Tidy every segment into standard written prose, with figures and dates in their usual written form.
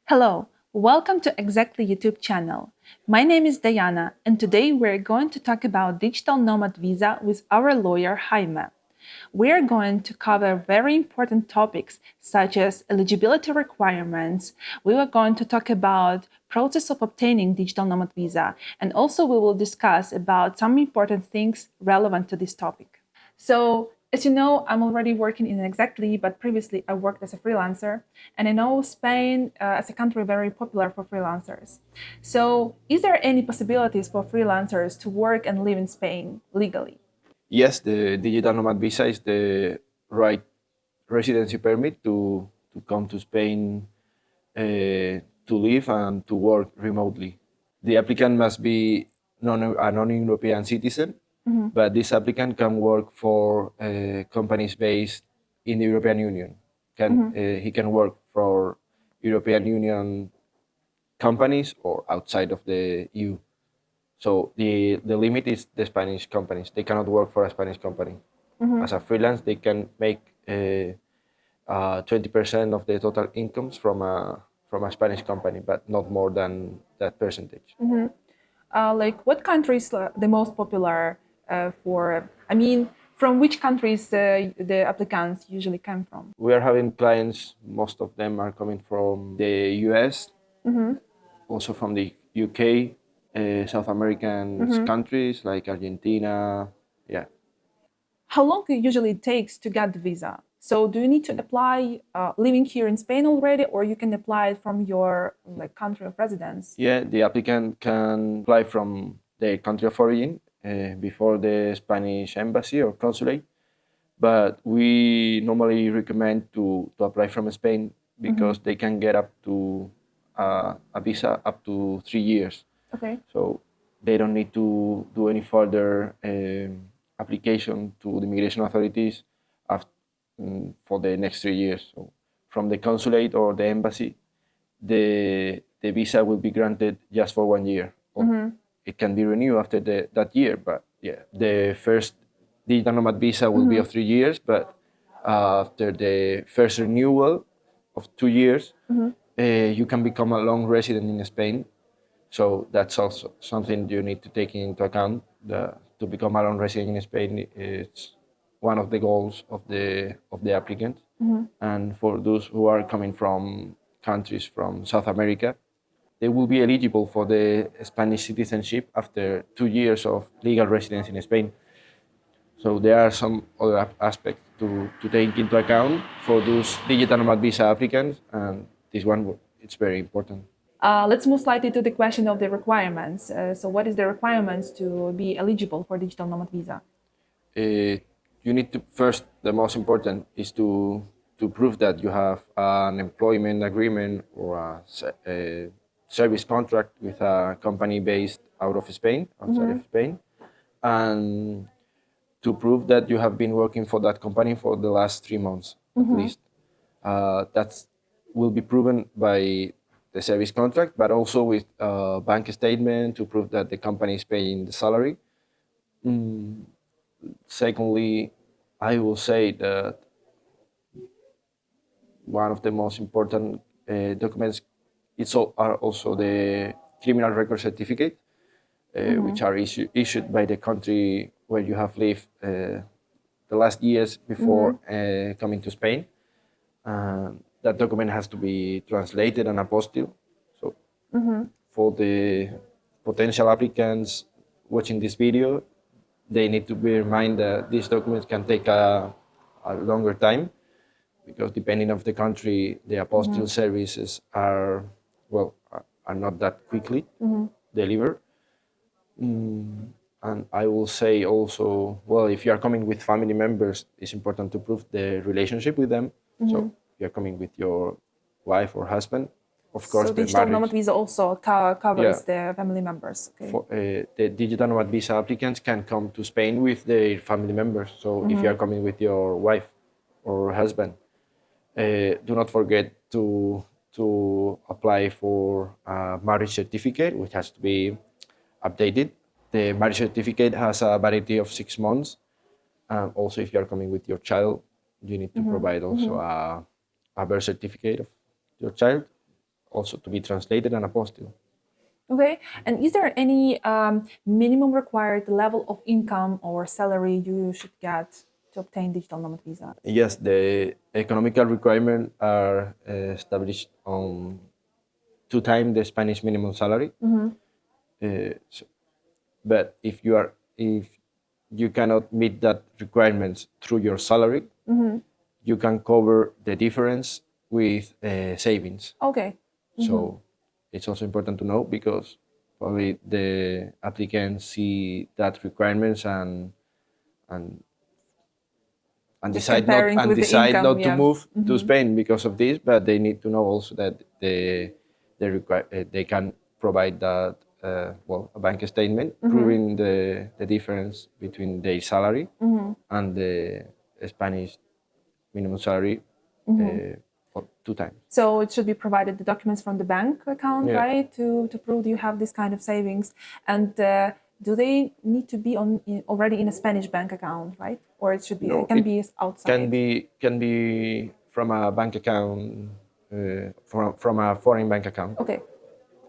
Hello, welcome to Exactly YouTube channel. My name is Diana, and today we're going to talk about digital nomad visa with our lawyer Jaime. We're going to cover very important topics such as eligibility requirements. We are going to talk about process of obtaining digital nomad visa, and also we will discuss about some important things relevant to this topic. So, as you know, I'm already working in Exactly, but previously I worked as a freelancer, and I know Spain as a country very popular for freelancers. So, is there any possibilities for freelancers to work and live in Spain legally? Yes, the digital nomad visa is the right residency permit to come to Spain to live and to work remotely. The applicant must be a non-European citizen, but this applicant can work for companies based in the European Union. He can work for European Union companies or outside of the EU. So the limit is the Spanish companies. They cannot work for a Spanish company. As a freelance, they can make 20% of the total incomes from a Spanish company, but not more than that percentage. Like, what countries the most popular for? I mean, from which countries the applicants usually come from? We are having clients. Most of them are coming from the US, also from the UK, South American countries like Argentina. Yeah. How long it usually takes to get the visa? So, do you need to apply living here in Spain already, or you can apply it from your country of residence? Yeah, the applicant can apply from their country of origin before the Spanish embassy or consulate, but we normally recommend to apply from Spain because they can get up to a visa up to 3 years. Okay. So they don't need to do any further application to the immigration authorities for the next 3 years. So from the consulate or the embassy, the visa will be granted just for 1 year. It can be renewed after that year, but yeah, the first digital nomad visa will be of 3 years, but after the first renewal of 2 years, you can become a long resident in Spain. So that's also something you need to take into account. To become a long resident in Spain, it's one of the goals of the applicant. And for those who are coming from countries from South America, they will be eligible for the Spanish citizenship after 2 years of legal residence in Spain. So there are some other aspects to take into account for those digital nomad visa applicants, and this one it's very important. Let's move slightly to the question of the requirements. So, what is the requirements to be eligible for digital nomad visa? You need to first, the most important is to prove that you have an employment agreement or a service contract with a company based out of Spain, outside of Spain, and to prove that you have been working for that company for the last 3 months at least. That will be proven by the service contract, but also with a bank statement to prove that the company is paying the salary. Secondly, I will say that one of the most important documents are also the criminal record certificate, which are issued by the country where you have lived the last years before coming to Spain. That document has to be translated and apostilled. So for the potential applicants watching this video, they need to bear in mind that these documents can take a longer time because depending on the country, the apostille services are not that quickly delivered. And I will say also, well, if you are coming with family members, it's important to prove the relationship with them. So if you're coming with your wife or husband, of course, So, the digital nomad marriage. visa also covers the family members. Okay. The digital nomad visa applicants can come to Spain with their family members. So if you are coming with your wife or husband, do not forget to apply for a marriage certificate, which has to be updated. The marriage certificate has a validity of 6 months. Also, if you are coming with your child, you need to provide also a birth certificate of your child. also to be translated and apostilled. Okay, and is there any minimum required level of income or salary you should get to obtain digital nomad visa? Yes, the economical requirements are established on 2 times the Spanish minimum salary. So, but if you cannot meet that requirements through your salary, you can cover the difference with savings. Okay. So it's also important to know because probably the applicants see that requirements and Just decide not comparing with the income, to yeah. move to Spain because of this, but they need to know also that they can provide that a bank statement proving the difference between their salary and the Spanish minimum salary for 2 times. So it should be provided the documents from the bank account, Yeah. right, to prove you have this kind of savings. And do they need to be already in a Spanish bank account, right? Or it should be No, it can it be outside. can be from a bank account, from a foreign bank account. Okay.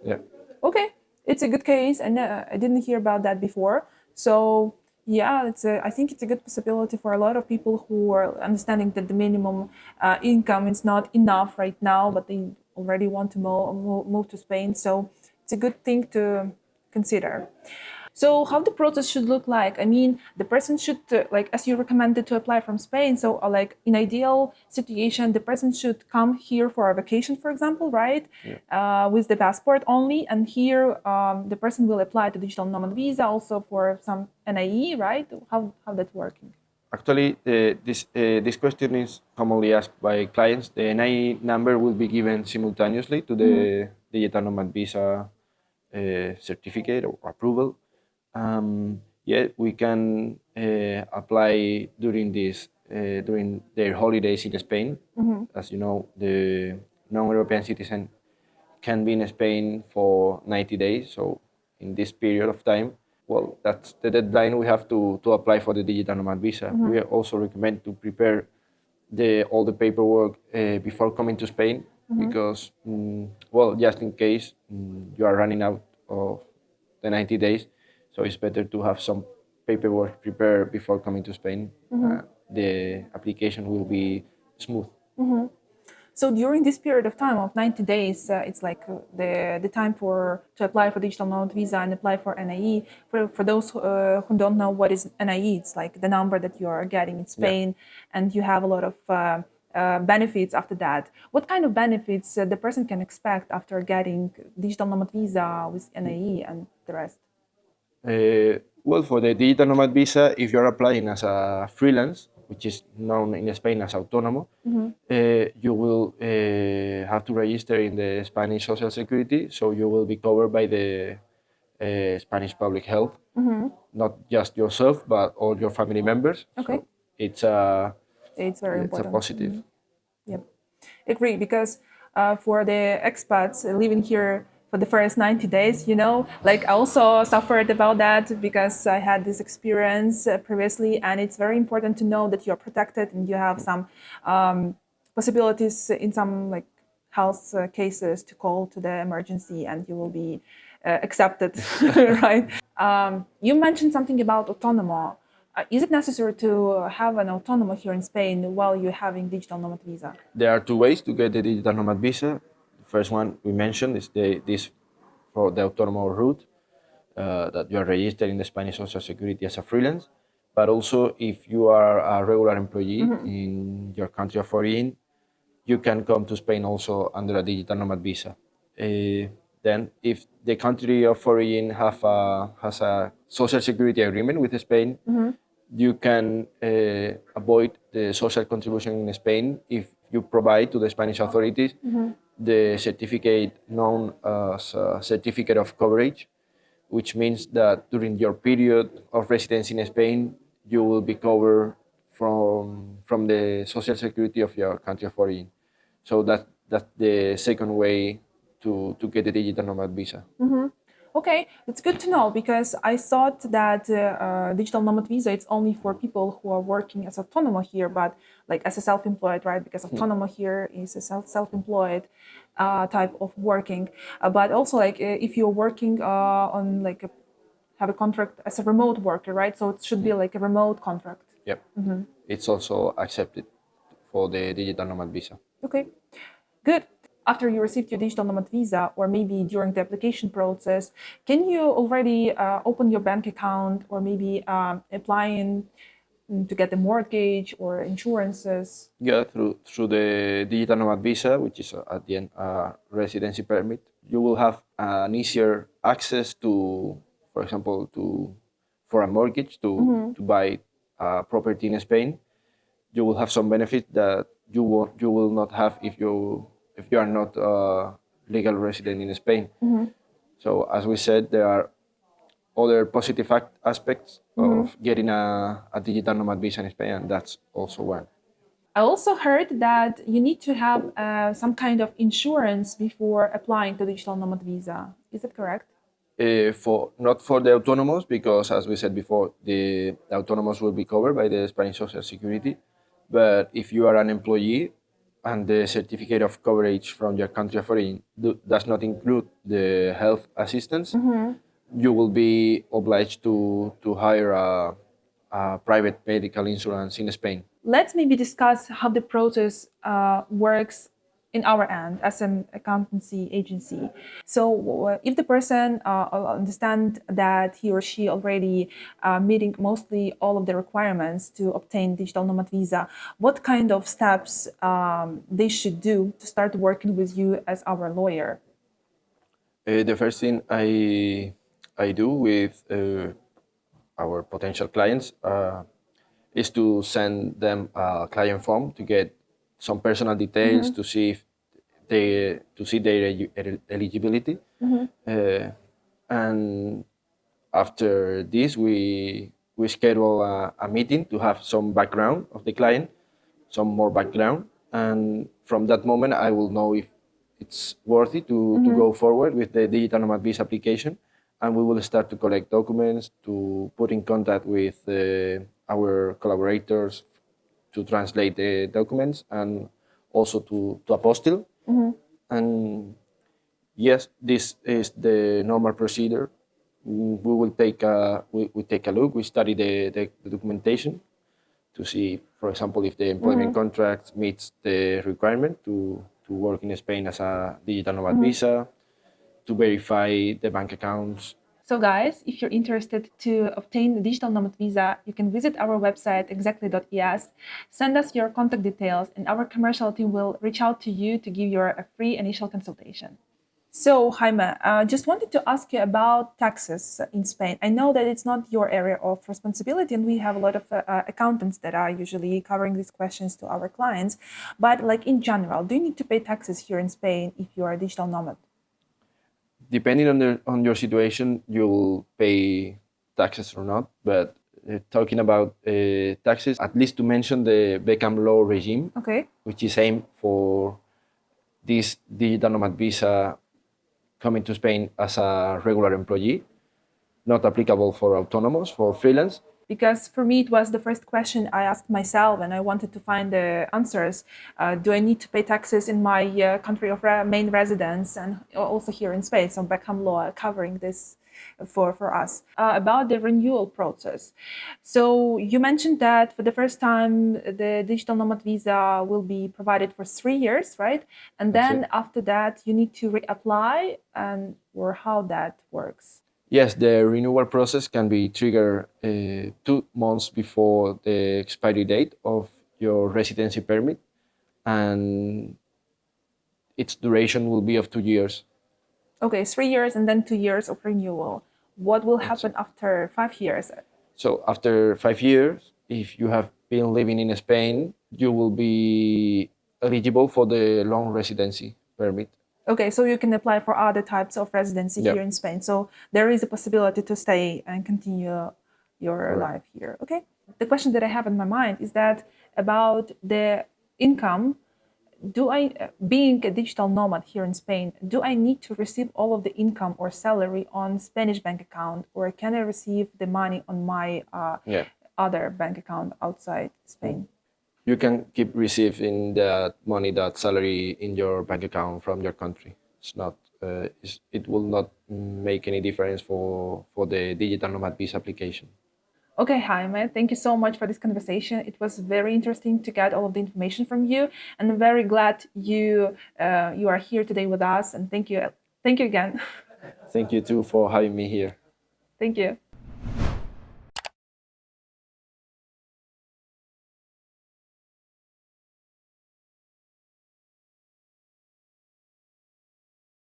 Yeah. Okay, it's a good case, and I didn't hear about that before. So yeah, I think it's a good possibility for a lot of people who are understanding that the minimum income is not enough right now, but they already want to move to Spain. So it's a good thing to consider. So how the process should look like? I mean, the person should, like, as you recommended to apply from Spain. So like in ideal situation, the person should come here for a vacation, for example, right? With the passport only. And here the person will apply to digital nomad visa also for some NIE, right? How that's working? Actually, this question is commonly asked by clients. The NI number will be given simultaneously to the Digital Nomad Visa certificate or approval. Yeah, we can apply during their holidays in Spain. As you know, the non-European citizen can be in Spain for 90 days. So in this period of time, well, that's the deadline we have to apply for the digital nomad visa. We also recommend to prepare all the paperwork before coming to Spain because, well, just in case you are running out of the 90 days, so it's better to have some paperwork prepared before coming to Spain. The application will be smooth. So during this period of time of 90 days, it's like the time to apply for digital nomad visa and apply for NIE. For those who don't know what is NIE, it's like the number that you are getting in Spain, and you have a lot of benefits after that. What kind of benefits the person can expect after getting digital nomad visa with NIE and the rest? Well, for the digital nomad visa, if you're applying as a freelance, which is known in Spain as autónomo, you will have to register in the Spanish Social Security, so you will be covered by the Spanish Public Health, not just yourself, but all your family members. Okay. So it's a very it's a important. positive. Yep, agree, because for the expats living here for the first 90 days, like I also suffered about that because I had this experience previously, and it's very important to know that you're protected and you have some possibilities in some like health cases to call to the emergency and you will be accepted, right? You mentioned something about autonomo. Is it necessary to have an autonomo here in Spain while you're having digital nomad visa? There are 2 ways to get the digital nomad visa. The first one we mentioned is this for the autonomous route, that you are registered in the Spanish Social Security as a freelance. But also, if you are a regular employee in your country of origin, you can come to Spain also under a digital nomad visa. Then, if the country of origin has a social security agreement with Spain, you can avoid the social contribution in Spain if you provide to the Spanish authorities the certificate known as a certificate of coverage, which means that during your period of residence in Spain, you will be covered from the social security of your country of origin. So that's the second way to get the digital nomad visa. Okay, it's good to know because I thought that digital nomad visa it's only for people who are working as autonomous here, but like as a self-employed, right? Because autonomous here is a self-employed type of working, but also like if you're working on like have a contract as a remote worker, right? So it should be like a remote contract. Yep. It's also accepted for the digital nomad visa. Okay, good. After you received your digital nomad visa, or maybe during the application process, can you already open your bank account, or maybe applying to get a mortgage or insurances? Yeah, through the digital nomad visa, which is at the end a residency permit, you will have an easier access to, for example, to for a mortgage to buy a property in Spain. You will have some benefit that you will not have if you are not a legal resident in Spain. So as we said, there are other positive aspects of getting a digital nomad visa in Spain, and that's also one. I also heard that you need to have some kind of insurance before applying to digital nomad visa. Is that correct? For not for the autonomous, because as we said before, the autonomous will be covered by the Spanish Social Security. But if you are an employee and the certificate of coverage from your country of origin does not include the health assistance, you will be obliged to hire a private medical insurance in Spain. Let's maybe discuss how the process works in our end as an accountancy agency. So if the person understand that he or she already meeting mostly all of the requirements to obtain digital nomad visa, what kind of steps they should do to start working with you as our lawyer? The first thing I do with our potential clients is to send them a client form to get some personal details to see if they to see their eligibility. And after this, we schedule a meeting to have some background of the client, some more background, and from that moment, I will know if it's worthy to go forward with the digital nomad visa application, and we will start to collect documents, to put in contact with our collaborators to translate the documents, and also to apostille. And yes, this is the normal procedure. We will take we take a look. We study the documentation to see, for example, if the employment contract meets the requirement to work in Spain as a digital nomad visa, to verify the bank accounts. So, guys, if you're interested to obtain the digital nomad visa, you can visit our website exactly.es, send us your contact details, and our commercial team will reach out to you to give you a free initial consultation. So, Jaime, just wanted to ask you about taxes in Spain. I know that it's not your area of responsibility, and we have a lot of accountants that are usually covering these questions to our clients. But, like in general, do you need to pay taxes here in Spain if you are a digital nomad? Depending on your situation, you'll pay taxes or not. But talking about taxes, at least to mention the Beckham law regime, Okay. which is aimed for this digital nomad visa coming to Spain as a regular employee, not applicable for autonomous, for freelance. Because for me, it was the first question I asked myself, and I wanted to find the answers. Do I need to pay taxes in my country of main residence and also here in Spain? So Beckham law covering this for us. About the renewal process. So you mentioned that for the first time, the digital nomad visa will be provided for 3 years, right? And then after that, you need to reapply, and or how that works. Yes, the renewal process can be triggered 2 months before the expiry date of your residency permit, and its duration will be of 2 years. Okay, 3 years and then 2 years of renewal. What will happen after 5 years? So after 5 years, if you have been living in Spain, you will be eligible for the long residency permit. Okay, so you can apply for other types of residency Yep. here in Spain. So there is a possibility to stay and continue your Correct. life here. Okay. The question that I have in my mind is that about the income being a digital nomad here in Spain, do I need to receive all of the income or salary on Spanish bank account, or can I receive the money on my Yeah. other bank account outside Spain? You can keep receiving that money, that salary in your bank account from your country. It's not. It will not make any difference for the digital nomad visa application. Okay, Jaime, thank you so much for this conversation. It was very interesting to get all of the information from you, and I'm very glad you are here today with us. And thank you again. Thank you too for having me here. Thank you.